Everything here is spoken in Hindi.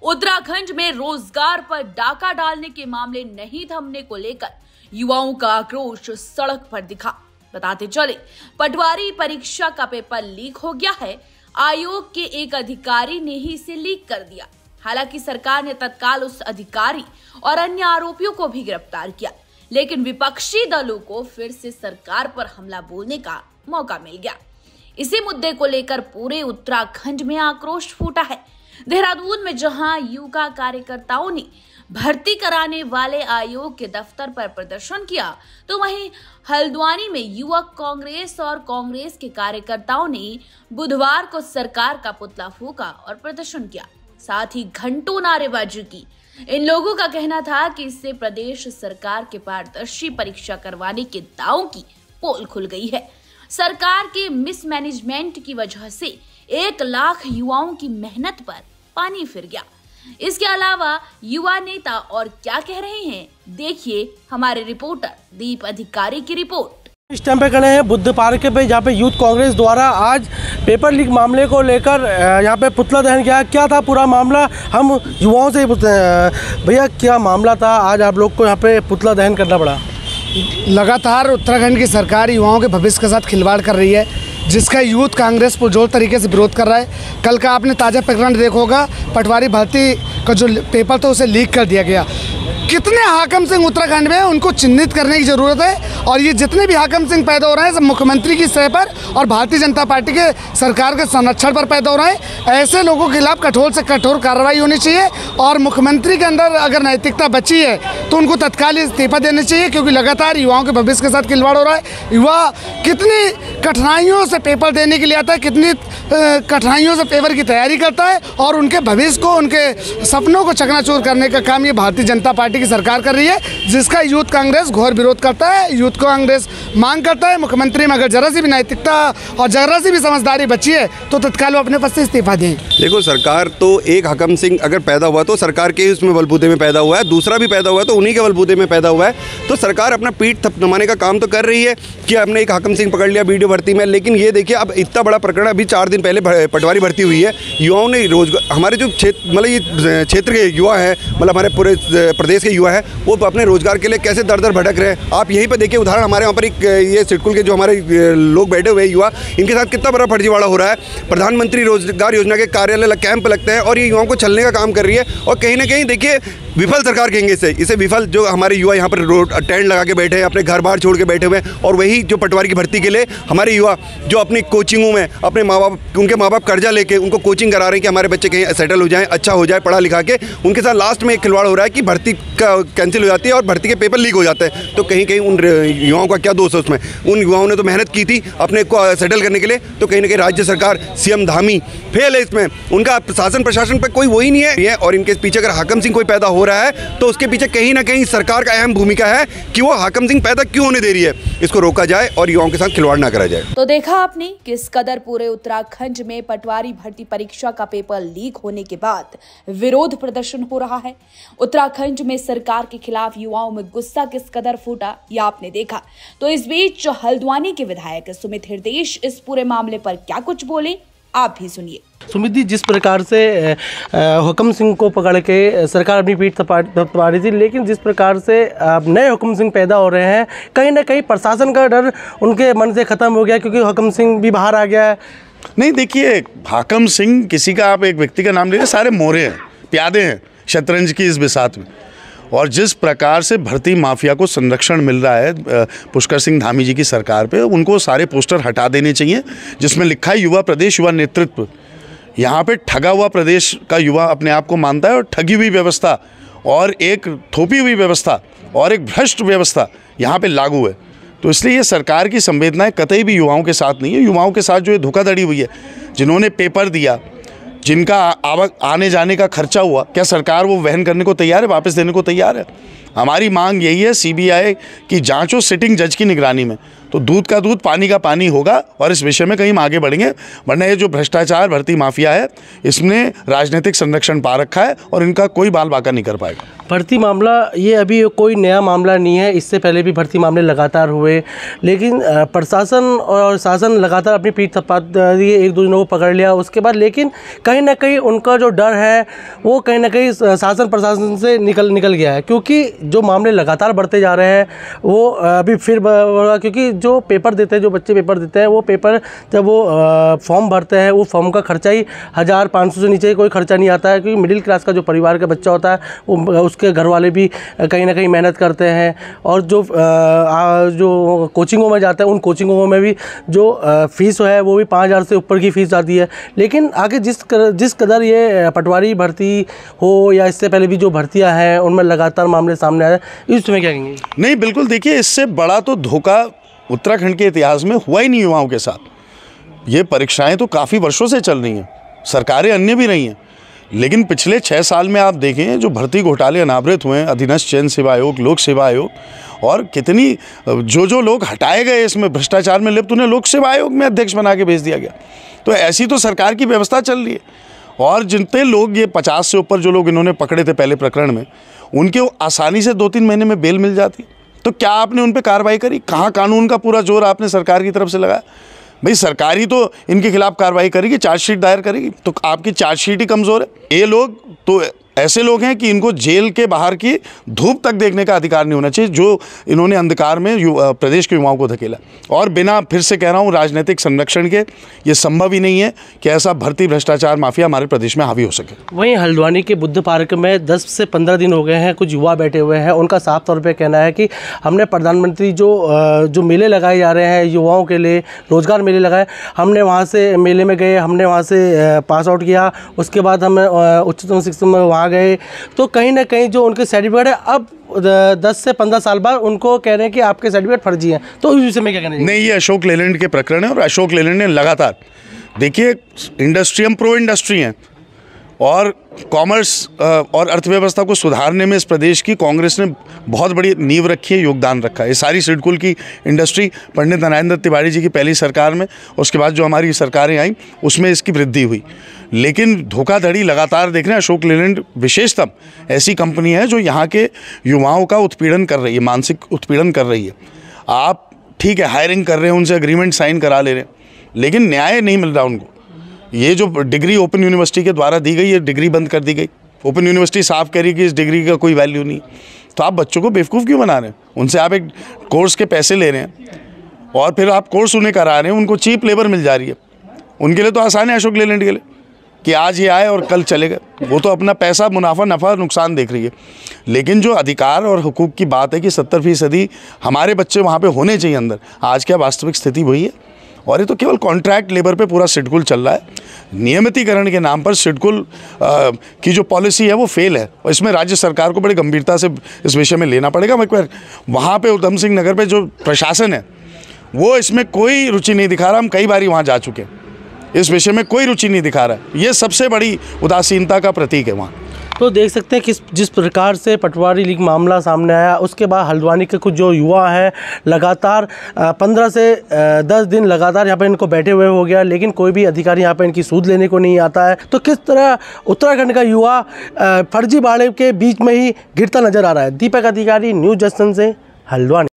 उत्तराखंड में रोजगार पर डाका डालने के मामले नहीं थमने को लेकर युवाओं का आक्रोश सड़क पर दिखा। बताते चले, पटवारी परीक्षा का पेपर लीक हो गया है। आयोग के एक अधिकारी ने ही इसे लीक कर दिया। हालांकि सरकार ने तत्काल उस अधिकारी और अन्य आरोपियों को भी गिरफ्तार किया, लेकिन विपक्षी दलों को फिर से सरकार पर हमला बोलने का मौका मिल गया। इसी मुद्दे को लेकर पूरे उत्तराखंड में आक्रोश फूटा है। देहरादून में जहां युवा कार्यकर्ताओं ने भर्ती कराने वाले आयोग के दफ्तर पर प्रदर्शन किया, तो वहीं हल्द्वानी में युवक कांग्रेस और कांग्रेस के कार्यकर्ताओं ने बुधवार को सरकार का पुतला फूंका और प्रदर्शन किया, साथ ही घंटों नारेबाजी की। इन लोगों का कहना था कि इससे प्रदेश सरकार के पारदर्शी परीक्षा करवाने के दावों की पोल खुल गई है। सरकार के मिसमैनेजमेंट की वजह से 1 लाख युवाओं की मेहनत पर पानी फिर गया। इसके अलावा युवा नेता और क्या कह रहे हैं, देखिए हमारे रिपोर्टर दीप अधिकारी की रिपोर्ट। इस टाइम पे खड़े हैं बुद्ध पार्क पे, जहाँ पे यूथ कांग्रेस द्वारा आज पेपर लीक मामले को लेकर यहाँ पे पुतला दहन किया। क्या था पूरा मामला, हम युवाओं से ही पूछते हैं। भैया क्या मामला था, आज आप लोग को यहाँ पे पुतला दहन करना पड़ा? लगातार उत्तराखंड की सरकार युवाओं के भविष्य के साथ खिलवाड़ कर रही है, जिसका यूथ कांग्रेस पुरजोर तरीके से विरोध कर रहा है। कल का आपने ताज़ा प्रकरण देखा होगा, पटवारी भर्ती का जो पेपर था उसे लीक कर दिया गया। कितने हाकिम सिंह उत्तराखंड में उनको चिन्हित करने की ज़रूरत है, और ये जितने भी हाकिम सिंह पैदा हो रहे हैं सब मुख्यमंत्री की सतह पर और भारतीय जनता पार्टी के सरकार के संरक्षण पर पैदा हो रहे हैं। ऐसे लोगों के खिलाफ कठोर से कठोर कार्रवाई होनी चाहिए, और मुख्यमंत्री के अंदर अगर नैतिकता बची है तो उनको तत्काल इस्तीफा देना चाहिए, क्योंकि लगातार युवाओं के भविष्य के साथ खिलवाड़ हो रहा है। युवा कितनी कठिनाइयों से पेपर देने के लिए आता है, कितनी कठिनाइयों से पेपर की तैयारी करता है, और उनके भविष्य को, उनके सपनों को चकनाचूर करने का काम ये भारतीय जनता पार्टी की सरकार कर रही है, जिसका यूथ कांग्रेस घोर विरोध करता है। यूथ कांग्रेस मांग करता है मुख्यमंत्री में अगर जरा सी भी नैतिकता और जरा सी भी समझदारी बची है तो तत्काल वो अपने पद से इस्तीफा दें। देखो, सरकार तो एक हाकिम सिंह अगर पैदा हुआ तो सरकार के उसमें बलबूते में पैदा हुआ है, दूसरा भी पैदा हुआ है तो उन्हीं के बलबूते में पैदा हुआ है। तो सरकार अपना पीठ थपथपाने का काम तो कर रही है कि हमने एक हाकिम सिंह पकड़ लिया वीडियो भर्ती में, लेकिन ये देखिए अब इतना बड़ा प्रकरण, अभी 4 दिन पहले पटवारी भर्ती हुई है। युवाओं ने रोजगार, हमारे जो क्षेत्र मतलब ये क्षेत्र के युवा है, मतलब हमारे पूरे प्रदेश के युवा है, वो अपने रोजगार के लिए कैसे दर दर भटक रहे हैं। आप यहीं पर देखिए उदाहरण, हमारे यहाँ पर एक ये सिडकुल के जो हमारे लोग बैठे हुए युवा, इनके साथ कितना बड़ा फर्जीवाड़ा हो रहा है। प्रधानमंत्री रोजगार योजना के कार्यालय कैंप लगते हैं और ये युवाओं को छलने का काम कर रही है, और कहीं ना कहीं देखिए विफल सरकार कहेंगे इसे विफल। जो हमारे युवा यहाँ पर रोड टेंट लगा के बैठे हैं, अपने घर बाहर छोड़ के बैठे हुए हैं, और वही जो पटवारी की भर्ती के लिए हमारे युवा जो अपनी कोचिंगों में अपने उनके माँ बाप कर्जा लेके उनको कोचिंग करा रहे हैं कि हमारे बच्चे कहीं सेटल हो जाएं, अच्छा हो जाए पढ़ा लिखा के, उनके साथ लास्ट में एक खिलवाड़ हो रहा है कि भर्ती का कैंसिल हो जाती है और भर्ती के पेपर लीक हो जाते हैं। तो कहीं कहीं उन युवाओं का क्या दोष है उसमें? उन युवाओं ने तो मेहनत की थी अपने को सेटल करने के लिए, तो कहीं ना कहीं राज्य सरकार, सीएम धामी फेल है इसमें। उनका शासन प्रशासन पर कोई वही नहीं है, और इनके पीछे अगर हाकिम सिंह कोई पैदा हो रहा है तो उसके पीछे कहीं ना कहीं सरकार का अहम भूमिका है कि वो हाकिम सिंह पैदा क्यों होने दे रही है, इसको रोका जाए और युवाओं के साथ खिलवाड़ ना करा जाए। तो देखा आपने किस कदर पूरे उत्तराखंड में पटवारी भर्ती परीक्षा का पेपर लीक होने के बाद विरोध प्रदर्शन हो रहा है। उत्तराखंड में सरकार के खिलाफ युवाओं में गुस्सा किस कदर फूटा, ये आपने देखा। तो इस बीच हल्द्वानी के विधायक सुमित हृदयेश इस पूरे मामले पर क्या कुछ बोले, आप भी सुनिए। सुमित जी, जिस प्रकार से हुक्म सिंह को पकड़ के सरकार अपनी पीठ थपथपा रही थी, लेकिन जिस प्रकार से नए हुक्म सिंह पैदा हो रहे हैं, कहीं ना कहीं प्रशासन का डर उनके मन से ख़त्म हो गया, क्योंकि हुक्म सिंह भी बाहर आ गया है। नहीं, देखिए, हाकिम सिंह किसी का आप एक व्यक्ति का नाम ले रहे, सारे मोरे हैं, प्यादे हैं शतरंज की इस बिसात में। और जिस प्रकार से भर्ती माफिया को संरक्षण मिल रहा है पुष्कर सिंह धामी जी की सरकार पे, उनको सारे पोस्टर हटा देने चाहिए जिसमें लिखा है युवा प्रदेश युवा नेतृत्व। यहाँ पे ठगा हुआ प्रदेश का युवा अपने आप को मानता है, और ठगी हुई व्यवस्था और एक थोपी हुई व्यवस्था और एक भ्रष्ट व्यवस्था यहाँ पे लागू है। तो इसलिए ये सरकार की संवेदनाएं कतई भी युवाओं के साथ नहीं है। युवाओं के साथ जो ये धोखाधड़ी हुई है, जिन्होंने पेपर दिया, जिनका आने जाने का खर्चा हुआ, क्या सरकार वो वहन करने को तैयार है, वापस देने को तैयार है? हमारी मांग यही है, सीबीआई की जांच हो सिटिंग जज की निगरानी में, तो दूध का दूध पानी का पानी होगा और इस विषय में कहीं हम आगे बढ़ेंगे। वरना ये जो भ्रष्टाचार भर्ती माफिया है इसने राजनीतिक संरक्षण पा रखा है और इनका कोई बाल बाका नहीं कर पाएगा। भर्ती मामला ये अभी कोई नया मामला नहीं है, इससे पहले भी भर्ती मामले लगातार हुए, लेकिन प्रशासन और शासन लगातार अपनी पीठ थपा दिए, एक दो जनों को पकड़ लिया उसके बाद, लेकिन कहीं ना कहीं उनका जो डर है वो कहीं ना कहीं शासन प्रशासन से निकल गया है, क्योंकि जो मामले लगातार बढ़ते जा रहे हैं वो अभी फिर क्योंकि जो पेपर देते हैं, जो बच्चे पेपर देते हैं, वो पेपर जब वो फॉर्म भरते हैं, वो फॉर्म का खर्चा ही 1500 से नीचे कोई खर्चा नहीं आता है, क्योंकि मिडिल क्लास का जो परिवार का बच्चा होता है वो उसके घर वाले भी कहीं ना कहीं मेहनत करते हैं, और जो कोचिंगों में जाते हैं उन कोचिंगों में भी जो फीस है वो भी 5000 से ऊपर की फ़ीस आती है। लेकिन आगे जिस कदर ये पटवारी भर्ती हो या इससे पहले भी जो भर्तियां हैं उनमें लगातार मामले सामने आए, इसमें क्या कहेंगे? नहीं, बिल्कुल, देखिए इससे बड़ा तो धोखा उत्तराखंड के इतिहास में हुआ ही नहीं युवाओं के साथ। ये परीक्षाएं तो काफ़ी वर्षों से चल रही हैं, सरकारें अन्य भी रही हैं, लेकिन पिछले 6 साल में आप देखें जो भर्ती घोटाले अनावृत हुए हैं, अधीनस्थ चयन सेवा आयोग, लोक सेवा आयोग, और कितनी जो लोग हटाए गए इसमें भ्रष्टाचार में लिप्त उन्हें लोक सेवा आयोग में अध्यक्ष बना के भेज दिया गया। तो ऐसी तो सरकार की व्यवस्था चल रही है। और जितने लोग ये 50 से ऊपर जो लोग इन्होंने पकड़े थे पहले प्रकरण में, उनके आसानी से 2-3 महीने में बेल मिल जाती। तो क्या आपने उन पर कार्रवाई करी? कहाँ कानून का पूरा जोर आपने सरकार की तरफ से लगाया? भाई सरकार ही तो इनके खिलाफ कार्रवाई करेगी, चार्जशीट दायर करेगी, तो आपकी चार्जशीट ही कमज़ोर है। ये लोग तो ऐसे लोग हैं कि इनको जेल के बाहर की धूप तक देखने का अधिकार नहीं होना चाहिए, जो इन्होंने अंधकार में प्रदेश के युवाओं को धकेला। और बिना, फिर से कह रहा हूँ, राजनीतिक संरक्षण के ये संभव ही नहीं है कि ऐसा भर्ती भ्रष्टाचार माफिया हमारे प्रदेश में हावी हो सके। वहीं हल्द्वानी के बुद्ध पार्क में 10 से 15 दिन हो गए हैं, कुछ युवा बैठे हुए हैं, उनका साफ तौर पर कहना है कि हमने प्रधानमंत्री जो मेले लगाए जा रहे हैं युवाओं के लिए, रोजगार मेले लगाए, हमने वहाँ से मेले में गए, हमने वहाँ से पास आउट किया, उसके बाद हम उच्चतम शिक्षा में वहाँ गए, तो कहीं ना कहीं जो उनके सर्टिफिकेट है अब 10 से 15 साल बाद उनको कह रहे हैं कि आपके सर्टिफिकेट फर्जी हैं। तो इस विषय में क्या कहना है? नहीं, ये अशोक लेलैंड के प्रकरण है और अशोक लेलैंड ने लगातार, देखिए इंडस्ट्री, हम प्रो इंडस्ट्री हैं और कॉमर्स और अर्थव्यवस्था को सुधारने में इस प्रदेश की कांग्रेस ने बहुत बड़ी नींव रखी है, योगदान रखा है। ये सारी सिडकुल की इंडस्ट्री पंडित नारायण दत्त तिवारी जी की पहली सरकार में, उसके बाद जो हमारी सरकारें आई उसमें इसकी वृद्धि हुई। लेकिन धोखाधड़ी लगातार देख रहे हैं। अशोक लेलैंड विशेषतम ऐसी कंपनी है जो यहाँ के युवाओं का उत्पीड़न कर रही है, मानसिक उत्पीड़न कर रही है। आप ठीक है हायरिंग कर रहे हैं, उनसे एग्रीमेंट साइन करा ले रहे हैं, लेकिन न्याय नहीं मिल रहा उनको। ये जो डिग्री ओपन यूनिवर्सिटी के द्वारा दी गई, ये डिग्री बंद कर दी गई। ओपन यूनिवर्सिटी साफ कह रही कि इस डिग्री का कोई वैल्यू नहीं, तो आप बच्चों को बेवकूफ़ क्यों बना रहे हैं? उनसे आप एक कोर्स के पैसे ले रहे हैं और फिर आप कोर्स उन्हें करा रहे हैं, उनको चीप लेबर मिल जा रही है। उनके लिए तो आसान है अशोक लेलैंड के लिए कि आज ये आए और कल चले गए। वो तो अपना पैसा, मुनाफा, नफ़ा, नुकसान देख रही है। लेकिन जो अधिकार और हुकूक की बात है कि 70% हमारे बच्चे वहाँ पे होने चाहिए अंदर, आज क्या वास्तविक स्थिति वही है? और ये तो केवल कॉन्ट्रैक्ट लेबर पे पूरा सिडकुल चल रहा है। नियमितीकरण के नाम पर सिडकुल की जो पॉलिसी है वो फेल है, और इसमें राज्य सरकार को बड़ी गंभीरता से इस विषय में लेना पड़ेगा। मैं वहाँ पे उधम सिंह नगर पे जो प्रशासन है वो इसमें कोई रुचि नहीं दिखा रहा। हम कई बार वहाँ जा चुके हैं, इस विषय में कोई रुचि नहीं दिखा रहा है। ये सबसे बड़ी उदासीनता का प्रतीक है वहाँ। तो देख सकते हैं कि जिस प्रकार से पटवारी लीग मामला सामने आया, उसके बाद हल्द्वानी के कुछ जो युवा हैं लगातार 15 से 10 दिन लगातार यहाँ पर इनको बैठे हुए हो गया, लेकिन कोई भी अधिकारी यहाँ पर इनकी सूद लेने को नहीं आता है। तो किस तरह उत्तराखंड का युवा फर्जीवाड़े के बीच में ही गिरता नजर आ रहा है। दीपक अधिकारी, न्यूज़ जंक्शन से, हल्द्वानी।